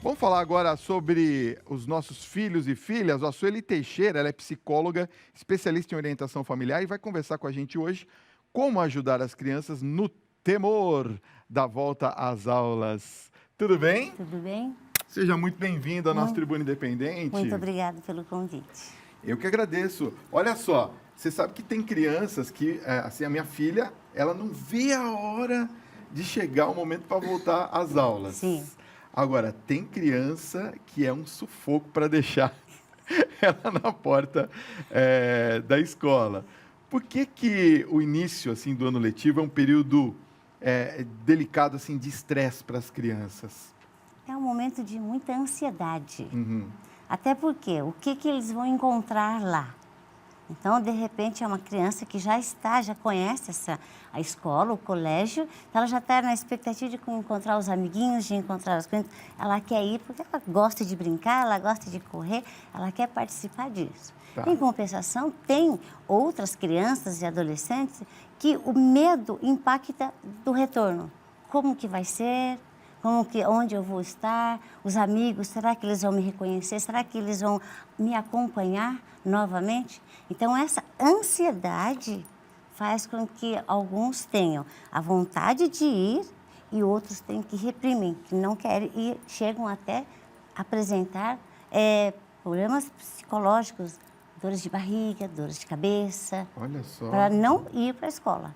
Vamos falar agora sobre os nossos filhos e filhas. A Sueli Teixeira, ela é psicóloga, especialista em orientação familiar e vai conversar com a gente hoje como ajudar as crianças no temor da volta às aulas. Tudo bem? Tudo bem? Seja muito bem-vindo à nossa Muito, Tribuna muito Independente. obrigada pelo convite. Eu que agradeço. Olha só, você sabe que tem crianças que, assim, a minha filha, ela não vê a hora de chegar o momento para voltar às aulas. Sim. Agora, tem criança que é um sufoco para deixar ela na porta da escola. Por que que o início assim do ano letivo é um período delicado assim de estresse para as crianças? É um momento de muita ansiedade. Uhum. Até porque o que eles vão encontrar lá? Então, de repente, é uma criança que já conhece a escola, o colégio, então ela já está na expectativa de encontrar os amiguinhos, de encontrar as coisas. Ela quer ir porque ela gosta de brincar, ela gosta de correr, ela quer participar disso. Tá. Em compensação, tem outras crianças e adolescentes que o medo impacta do retorno. Como que vai ser? Onde eu vou estar, os amigos, será que eles vão me reconhecer? Será que eles vão me acompanhar novamente? Então, essa ansiedade faz com que alguns tenham a vontade de ir e outros têm que reprimir, que não querem e chegam até a apresentar problemas psicológicos, dores de barriga, dores de cabeça, Olha só. para não ir para a escola.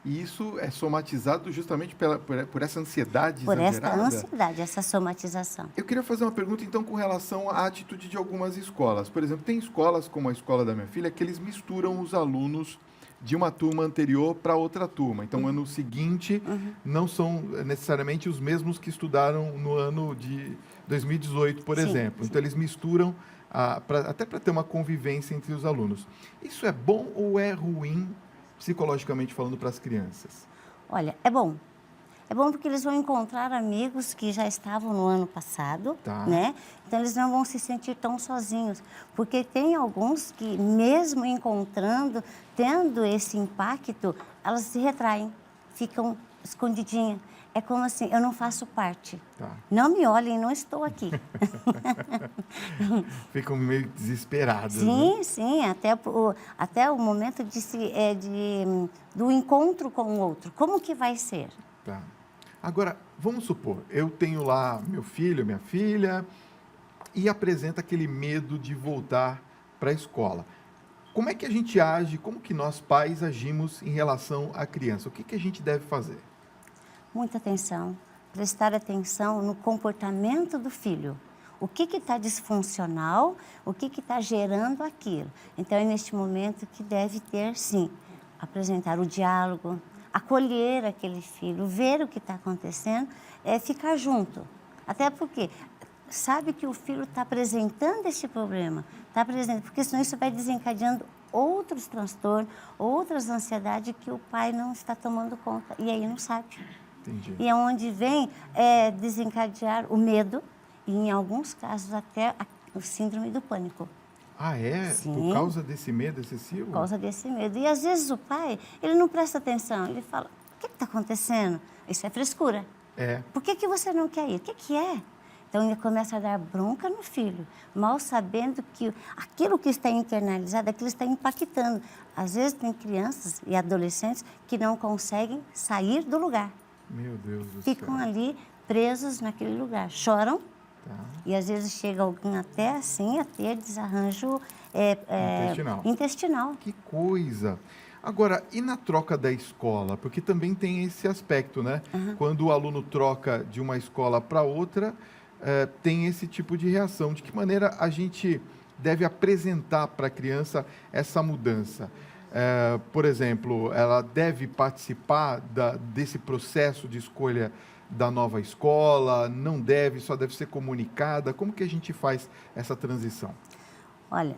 E isso é somatizado justamente por essa ansiedade Por esta exagerada? ansiedade, essa somatização. Eu queria fazer uma pergunta, então, com relação à atitude de algumas escolas. Por exemplo, tem escolas, como a escola da minha filha, que eles misturam os alunos de uma turma anterior para outra turma. Então, ano seguinte não são necessariamente os mesmos que estudaram no ano de 2018, por Sim, exemplo. sim. Então, eles misturam, até para ter uma convivência entre os alunos. Isso é bom ou é ruim, psicologicamente falando, para as crianças? Olha, é bom. É bom porque eles vão encontrar amigos que já estavam no ano passado, Tá. né? Então, eles não vão se sentir tão sozinhos. Porque tem alguns que, mesmo encontrando, tendo esse impacto, elas se retraem, ficam escondidinhas. É como assim, eu não faço parte. Tá. Não me olhem, não estou aqui. Ficam meio desesperadas, né? Sim, sim, até o momento do encontro com o outro. Como que vai ser? Tá. Agora, vamos supor, eu tenho lá meu filho, minha filha, e apresenta aquele medo de voltar para a escola. Como é que a gente age, como que nós pais agimos em relação à criança? O que que a gente deve fazer? Muita atenção, prestar atenção no comportamento do filho. O que está disfuncional, o que está gerando aquilo. Então, é neste momento que deve ter, sim, apresentar o diálogo, acolher aquele filho, ver o que está acontecendo, ficar junto. Até porque sabe que o filho está apresentando este problema, está apresentando, porque senão isso vai desencadeando outros transtornos, outras ansiedades que o pai não está tomando conta, e aí não sabe. Entendi. E é onde vem desencadear o medo e, em alguns casos, até o síndrome do pânico. Ah, é? Sim. Por causa desse medo excessivo? Por causa desse medo. E, às vezes, o pai, ele não presta atenção. Ele fala, o que está acontecendo? Isso é frescura. É. Por que você não quer ir? O que é? Então, ele começa a dar bronca no filho, mal sabendo que aquilo que está internalizado, aquilo está impactando. Às vezes, tem crianças e adolescentes que não conseguem sair do lugar. Meu Deus do Ficam céu. ali presos naquele lugar, choram. Tá. E às vezes chega alguém até assim a ter desarranjo intestinal. Que coisa! Agora, e na troca da escola? Porque também tem esse aspecto, né? Quando o aluno troca de uma escola para outra, tem esse tipo de reação. De que maneira a gente deve apresentar para a criança essa mudança? Por exemplo, ela deve participar desse processo de escolha da nova escola? Não deve, só deve ser comunicada? Como que a gente faz essa transição? Olha,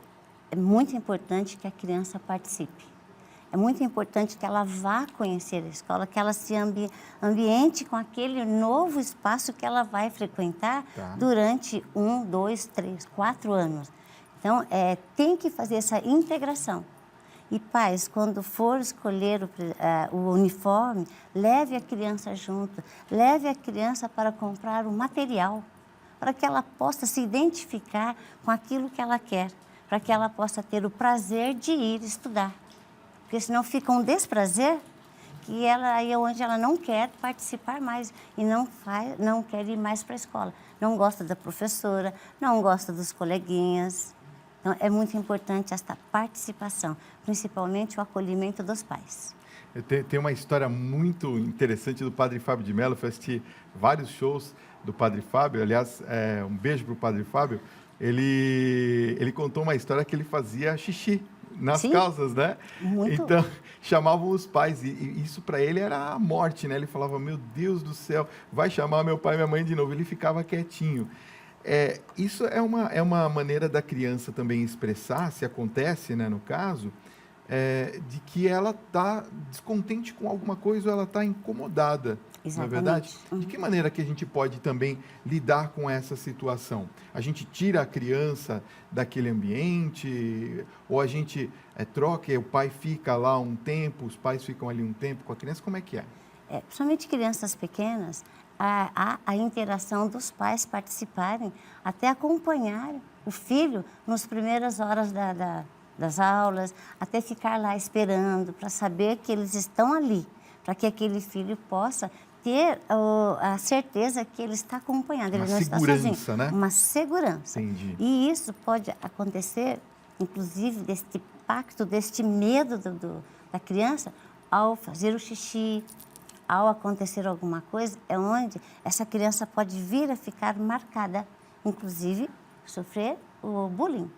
é muito importante que a criança participe. É muito importante que ela vá conhecer a escola, que ela se ambiente com aquele novo espaço que ela vai frequentar durante 1, 2, 3, 4 anos. Então, tem que fazer essa integração. E pais, quando for escolher o uniforme, leve a criança junto, leve a criança para comprar o material, para que ela possa se identificar com aquilo que ela quer, para que ela possa ter o prazer de ir estudar. Porque senão fica um desprazer que ela aí é onde ela não quer participar mais e não quer ir mais para a escola. Não gosta da professora, não gosta dos coleguinhas. Então, é muito importante esta participação, principalmente o acolhimento dos pais. Tem uma história muito interessante do Padre Fábio de Mello. Eu assisti vários shows do Padre Fábio. Aliás, um beijo para o Padre Fábio. Ele contou uma história que ele fazia xixi nas Sim, calças, né? muito. Então, chamavam os pais, e isso para ele era a morte, né? Ele falava, meu Deus do céu, vai chamar meu pai e minha mãe de novo. Ele ficava quietinho. Isso é uma maneira da criança também expressar, se acontece, né, no caso, de que ela está descontente com alguma coisa ou ela está incomodada, não é verdade? Exatamente. De que maneira que a gente pode também lidar com essa situação? A gente tira a criança daquele ambiente ou a gente troca e o pai fica lá um tempo, os pais ficam ali um tempo com a criança? Como é que é? Principalmente crianças pequenas, a interação dos pais participarem, até acompanhar o filho nas primeiras horas das aulas, até ficar lá esperando para saber que eles estão ali, para que aquele filho possa ter a certeza que ele está acompanhado, ele Uma não está sozinho. segurança, né? Uma segurança. Entendi. E isso pode acontecer, inclusive, deste pacto, deste medo da criança, ao fazer o xixi, ao acontecer alguma coisa, é onde essa criança pode vir a ficar marcada, inclusive sofrer o bullying.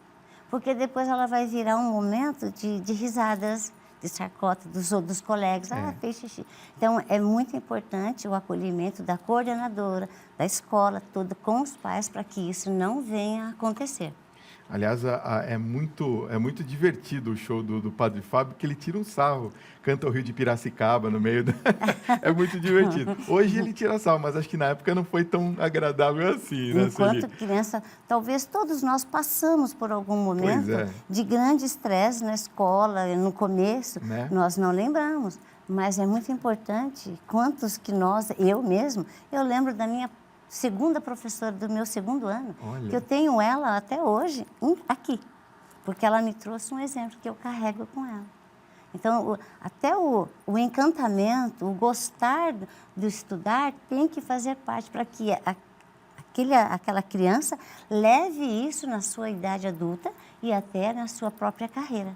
Porque depois ela vai virar um momento de risadas, de sarcota dos colegas. Fez xixi. Então, é muito importante o acolhimento da coordenadora, da escola, toda com os pais, para que isso não venha a acontecer. Aliás, é muito divertido o show do Padre Fábio, que ele tira um sarro, canta o Rio de Piracicaba no meio da... É muito divertido. Hoje ele tira sarro, mas acho que na época não foi tão agradável assim, né, Enquanto Sueli? criança, talvez todos nós passamos por algum momento Pois é. de grande estresse na escola, no começo, Né? nós não lembramos, mas é muito importante, quantos que nós, eu mesmo, eu lembro da minha segunda professora do meu segundo ano, Olha. que eu tenho ela até hoje aqui, porque ela me trouxe um exemplo que eu carrego com ela. Então, até o encantamento, o gostar do estudar tem que fazer parte para que aquela criança leve isso na sua idade adulta e até na sua própria carreira.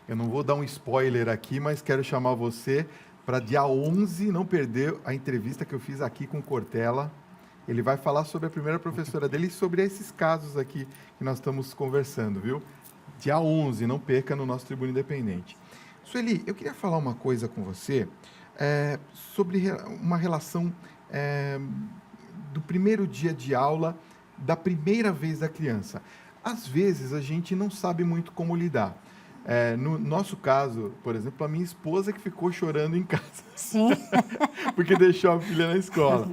Eu não vou dar um spoiler aqui, mas quero chamar você para dia 11 não perder a entrevista que eu fiz aqui com o Cortella. Ele vai falar sobre a primeira professora dele e sobre esses casos aqui que nós estamos conversando, viu? Dia 11, não perca no nosso Tribuna Independente. Sueli, eu queria falar uma coisa com você sobre uma relação do primeiro dia de aula, da primeira vez da criança. Às vezes, a gente não sabe muito como lidar. No nosso caso, por exemplo, a minha esposa que ficou chorando em casa. Sim. Porque deixou a filha na escola.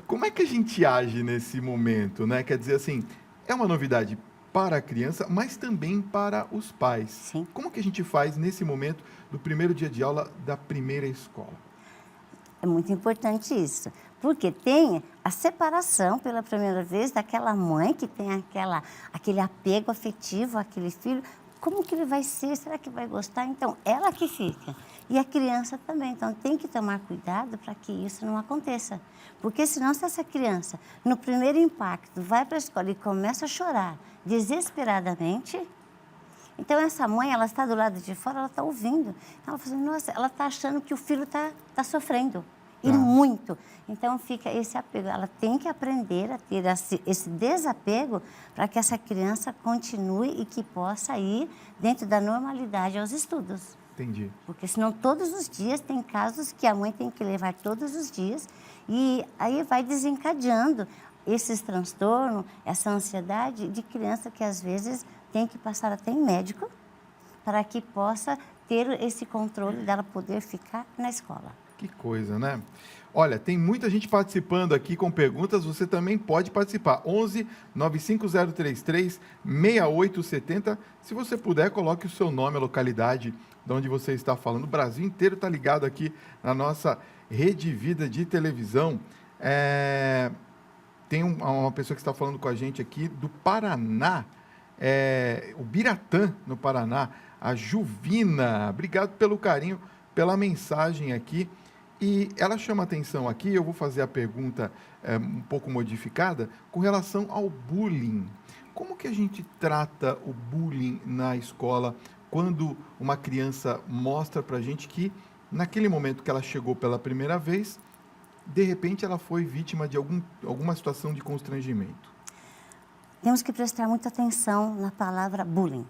Como é que a gente age nesse momento, né? Quer dizer assim, é uma novidade para a criança, mas também para os pais. Sim. Como que a gente faz nesse momento do primeiro dia de aula da primeira escola? É muito importante isso, porque tem a separação pela primeira vez daquela mãe que tem aquele apego afetivo àquele filho. Como que ele vai ser? Será que vai gostar? Então, ela que fica. E a criança também. Então, tem que tomar cuidado para que isso não aconteça. Porque senão, se essa criança, no primeiro impacto, vai para a escola e começa a chorar desesperadamente, então essa mãe, ela está do lado de fora, ela está ouvindo. Ela fala assim, nossa, ela está achando que o filho está sofrendo. E muito. Então, fica esse apego. Ela tem que aprender a ter esse desapego para que essa criança continue e que possa ir dentro da normalidade aos estudos. Entendi. Porque senão todos os dias tem casos que a mãe tem que levar todos os dias e aí vai desencadeando esses transtornos, essa ansiedade de criança que às vezes tem que passar até em médico para que possa ter esse controle dela poder ficar na escola. Que coisa, né? Olha, tem muita gente participando aqui com perguntas, você também pode participar. 11 95033 6870. Se você puder, coloque o seu nome, a localidade de onde você está falando. O Brasil inteiro está ligado aqui na nossa Rede Vida de televisão. Tem uma pessoa que está falando com a gente aqui do Paraná, o Biratã, no Paraná, a Juvina. Obrigado pelo carinho, pela mensagem aqui. E ela chama atenção aqui, eu vou fazer a pergunta um pouco modificada, com relação ao bullying. Como que a gente trata o bullying na escola quando uma criança mostra para a gente que, naquele momento que ela chegou pela primeira vez, de repente ela foi vítima de alguma situação de constrangimento? Temos que prestar muita atenção na palavra bullying.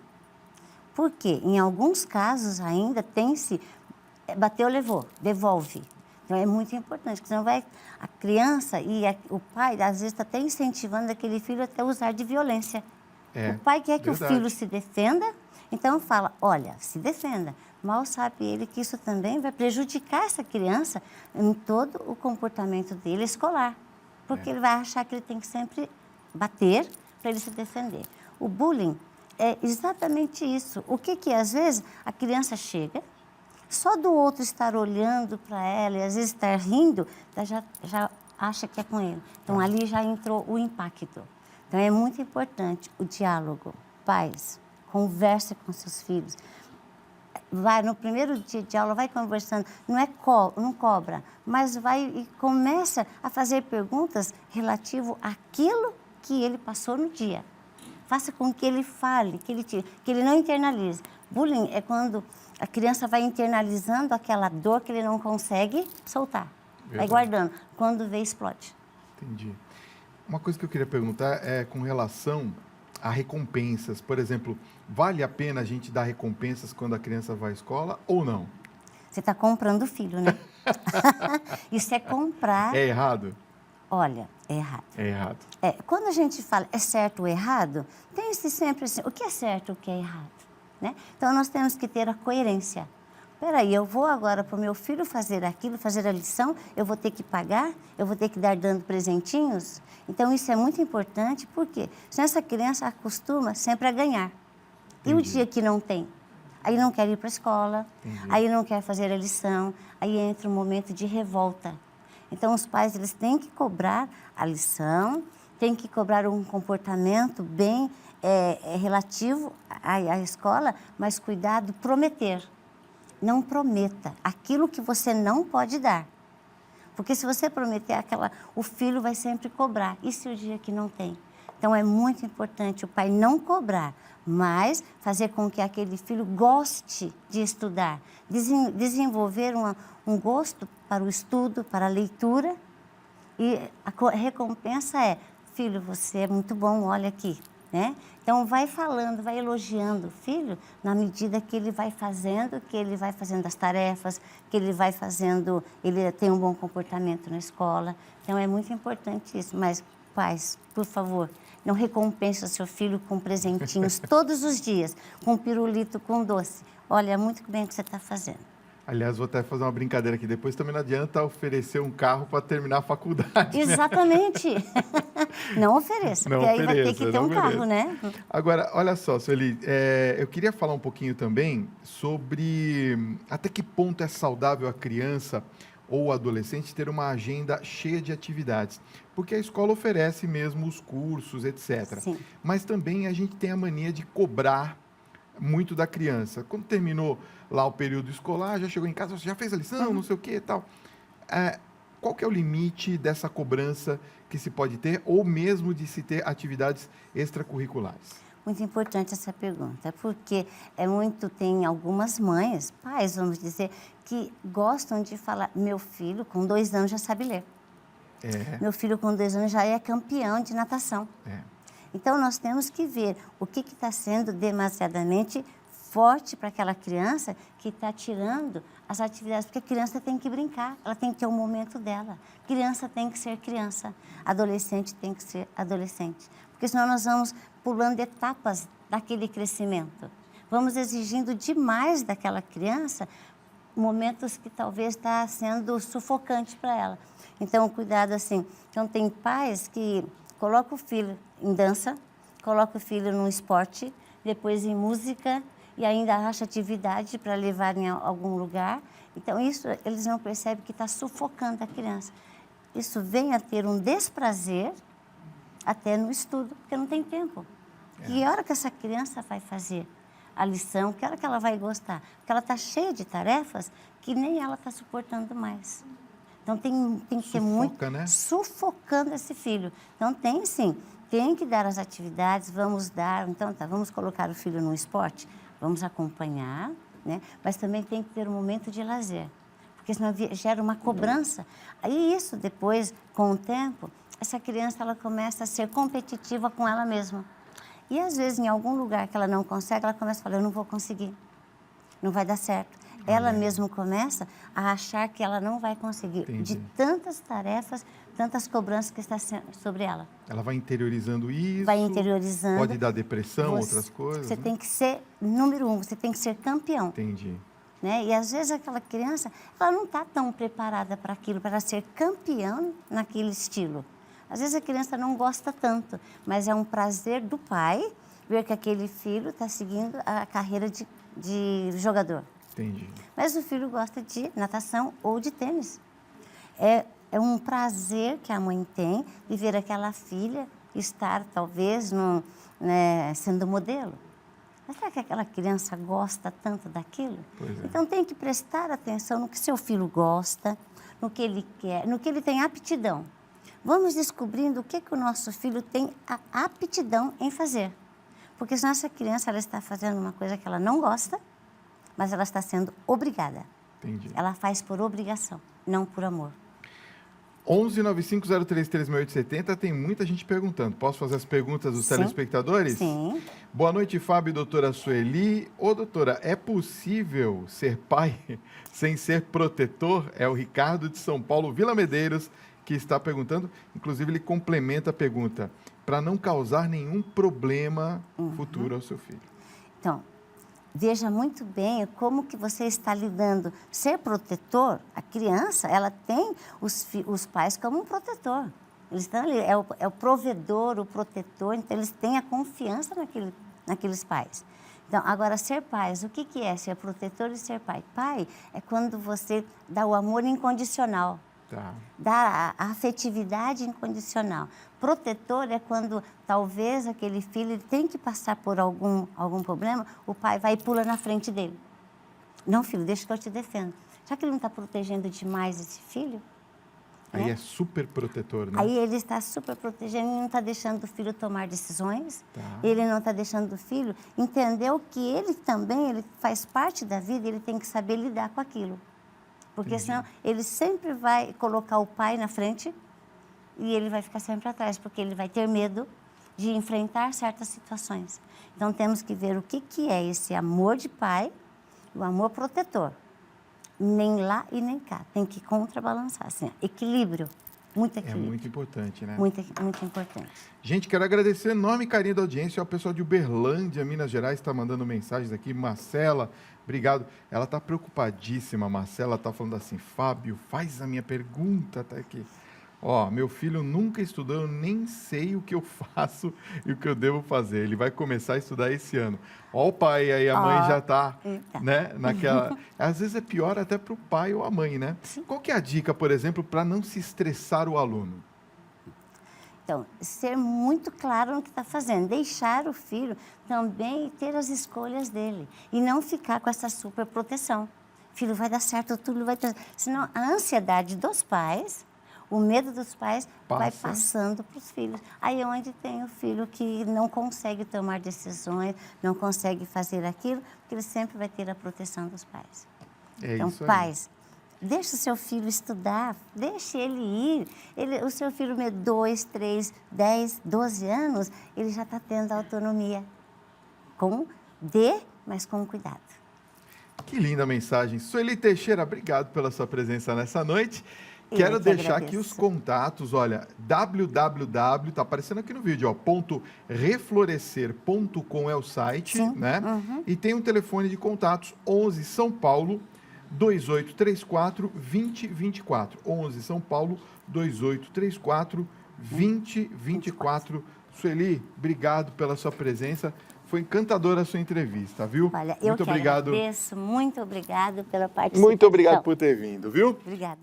Porque, em alguns casos ainda, tem-se bateu, levou, devolve. Então, é muito importante, porque senão a criança e o pai, às vezes, está até incentivando aquele filho até usar de violência. O pai quer que verdade. o filho se defenda, então fala, olha, se defenda. Mal sabe ele que isso também vai prejudicar essa criança em todo o comportamento dele escolar. Porque ele vai achar que ele tem que sempre bater para ele se defender. O bullying é exatamente isso. O que às vezes, a criança chega, só do outro estar olhando para ela e às vezes estar rindo, já acha que é com ele. Então, ali já entrou o impacto. Então, é muito importante o diálogo. Pais, converse com seus filhos. Vai, no primeiro dia de aula, vai conversando. Não cobra, mas vai e começa a fazer perguntas relativo àquilo que ele passou no dia. Faça com que ele fale, que ele não internalize. Bullying é quando a criança vai internalizando aquela dor que ele não consegue soltar. Verdade. Vai guardando. Quando vê, explode. Entendi. Uma coisa que eu queria perguntar é com relação a recompensas. Por exemplo, vale a pena a gente dar recompensas quando a criança vai à escola ou não? Você está comprando o filho, né? Isso é comprar. É errado? Olha, é errado. É errado. Quando a gente fala é certo ou errado, tem-se sempre assim, o que é certo e o que é errado, né? Então, nós temos que ter a coerência. Peraí, eu vou agora para o meu filho fazer aquilo, fazer a lição, eu vou ter que pagar, eu vou ter que dar dando presentinhos? Então, isso é muito importante, porque senão essa criança acostuma sempre a ganhar. E o dia que não tem? Aí não quer ir para a escola, aí não quer fazer a lição, aí entra um momento de revolta. Então, os pais, eles têm que cobrar a lição, têm que cobrar um comportamento bem relativo à escola, mas cuidado, prometer. Não prometa aquilo que você não pode dar. Porque se você prometer o filho vai sempre cobrar. E se o dia que não tem? Então, é muito importante o pai não cobrar, mas fazer com que aquele filho goste de estudar, desenvolver um gosto para o estudo, para a leitura. E a recompensa é, filho, você é muito bom, olha aqui, né? Então, vai falando, vai elogiando o filho na medida que ele vai fazendo as tarefas, que ele tem um bom comportamento na escola. Então, é muito importante isso. Mas, pais, por favor, não recompense o seu filho com presentinhos todos os dias, com pirulito, com doce. Olha, muito bem o que você está fazendo. Aliás, vou até fazer uma brincadeira aqui. Depois também não adianta oferecer um carro para terminar a faculdade. Exatamente. Né? Não ofereça, porque aí vai ter que ter um carro, né? Agora, olha só, Sueli, eu queria falar um pouquinho também sobre até que ponto é saudável a criança ou o adolescente ter uma agenda cheia de atividades. Porque a escola oferece mesmo os cursos, etc. Sim. Mas também a gente tem a mania de cobrar muito da criança. Quando terminou lá o período escolar, já chegou em casa, você já fez a lição, não sei o que e tal. Qual que é o limite dessa cobrança que se pode ter, ou mesmo de se ter atividades extracurriculares? Muito importante essa pergunta, porque tem algumas mães, pais, vamos dizer, que gostam de falar, meu filho com 2 anos já sabe ler. Meu filho com 2 anos já é campeão de natação. Então, nós temos que ver o que está sendo demasiadamente forte para aquela criança que está tirando as atividades, porque a criança tem que brincar, ela tem que ter o momento dela. Criança tem que ser criança, adolescente tem que ser adolescente, porque senão nós vamos pulando etapas daquele crescimento. Vamos exigindo demais daquela criança momentos que talvez está sendo sufocante para ela. Então, cuidado assim. Então, tem pais que colocam o filho em dança, colocam o filho no esporte, depois em música, e ainda acha atividade para levar em algum lugar. Então, isso eles não percebem que está sufocando a criança. Isso vem a ter um desprazer até no estudo, porque não tem tempo. Que hora que essa criança vai fazer a lição, que hora que ela vai gostar? Porque ela está cheia de tarefas que nem ela está suportando mais. Então, tem que ser muito... né? Sufocando esse filho. Então, tem sim, tem que dar as atividades, vamos dar... Então, vamos colocar o filho no esporte, vamos acompanhar, né? Mas também tem que ter um momento de lazer, porque senão gera uma cobrança. Aí, isso depois, com o tempo, essa criança ela começa a ser competitiva com ela mesma. E, às vezes, em algum lugar que ela não consegue, ela começa a falar, eu não vou conseguir, não vai dar certo. Ela mesma começa a achar que ela não vai conseguir, de tantas tarefas, tantas cobranças que está sobre ela. Ela vai interiorizando isso. Vai interiorizando. Pode dar depressão, outras coisas. Você tem que ser número 1, você tem que ser campeão. Entendi. Né? E, às vezes, aquela criança, ela não está tão preparada para aquilo, para ser campeão naquele estilo. Às vezes, a criança não gosta tanto, mas é um prazer do pai ver que aquele filho está seguindo a carreira de jogador. Entendi. Mas o filho gosta de natação ou de tênis. É um prazer que a mãe tem de ver aquela filha estar, talvez, sendo modelo. Mas será que aquela criança gosta tanto daquilo? Pois é. Então, tem que prestar atenção no que seu filho gosta, no que ele quer, no que ele tem aptidão. Vamos descobrindo o que o nosso filho tem a aptidão em fazer. Porque se nossa criança ela está fazendo uma coisa que ela não gosta, mas ela está sendo obrigada. Entendi. Ela faz por obrigação, não por amor. 11 95 033 6870, tem muita gente perguntando. Posso fazer as perguntas dos telespectadores? Sim. Boa noite, Fábio e doutora Sueli. Ô, doutora, é possível ser pai sem ser protetor? É o Ricardo de São Paulo, Vila Medeiros, que está perguntando. Inclusive, ele complementa a pergunta, para não causar nenhum problema futuro ao seu filho. Então, veja muito bem como que você está lidando. Ser protetor, a criança, ela tem os pais como um protetor. Eles estão ali, é o provedor, o protetor, então eles têm a confiança naqueles pais. Então, agora, ser pais, o que é ser protetor e ser pai? Pai é quando você dá o amor incondicional. Tá. Dá a afetividade incondicional. Protetor é quando talvez aquele filho ele tem que passar por algum problema, o pai vai e pula na frente dele. Não, filho, deixa que eu te defendo. Já que ele não está protegendo demais esse filho? Aí né? é super protetor, né? Aí ele está super protegendo e não está deixando o filho tomar decisões. Tá. Ele não está deixando o filho entender que ele também ele faz parte da vida e ele tem que saber lidar com aquilo. Porque senão ele sempre vai colocar o pai na frente e ele vai ficar sempre atrás, porque ele vai ter medo de enfrentar certas situações. Então, temos que ver o que é esse amor de pai, o amor protetor. Nem lá e nem cá. Tem que contrabalançar, assim, equilíbrio. Muito equilíbrio. É muito importante, né? Muito importante. Gente, quero agradecer enorme carinho da audiência ao pessoal de Uberlândia, Minas Gerais, está mandando mensagens aqui. Marcela, obrigado. Ela está preocupadíssima, Marcela está falando assim, Fábio, faz a minha pergunta, tá aqui. Ó, meu filho nunca estudou, eu nem sei o que eu faço e o que eu devo fazer. Ele vai começar a estudar esse ano. Ó o pai aí, a mãe já está, né, naquela... Às vezes é pior até para o pai ou a mãe, né? Sim. Qual que é a dica, por exemplo, para não se estressar o aluno? Então, ser muito claro no que está fazendo, deixar o filho também ter as escolhas dele e não ficar com essa super proteção. Filho, vai dar certo, tudo vai dar... Senão, a ansiedade dos pais... O medo dos pais vai passando para os filhos. Aí é onde tem o filho que não consegue tomar decisões, não consegue fazer aquilo, porque ele sempre vai ter a proteção dos pais. Então, isso aí. pais, deixe o seu filho estudar, deixe ele ir. O seu filho, 2, 3, 10, 12 anos, ele já está tendo autonomia. Mas com cuidado. Que linda mensagem. Sueli Teixeira, obrigado pela sua presença nessa noite. Quero deixar aqui os contatos, olha, www, tá aparecendo aqui no vídeo, ó, .reflorescer.com é o site, né? E tem um telefone de contatos, 11 São Paulo, 2834 2024. 11 São Paulo, 2834 2024. Sueli, obrigado pela sua presença. Foi encantadora a sua entrevista, viu? Olha, eu muito obrigado. Agradeço. Muito obrigado pela participação. Muito obrigado por ter vindo, viu? Obrigada.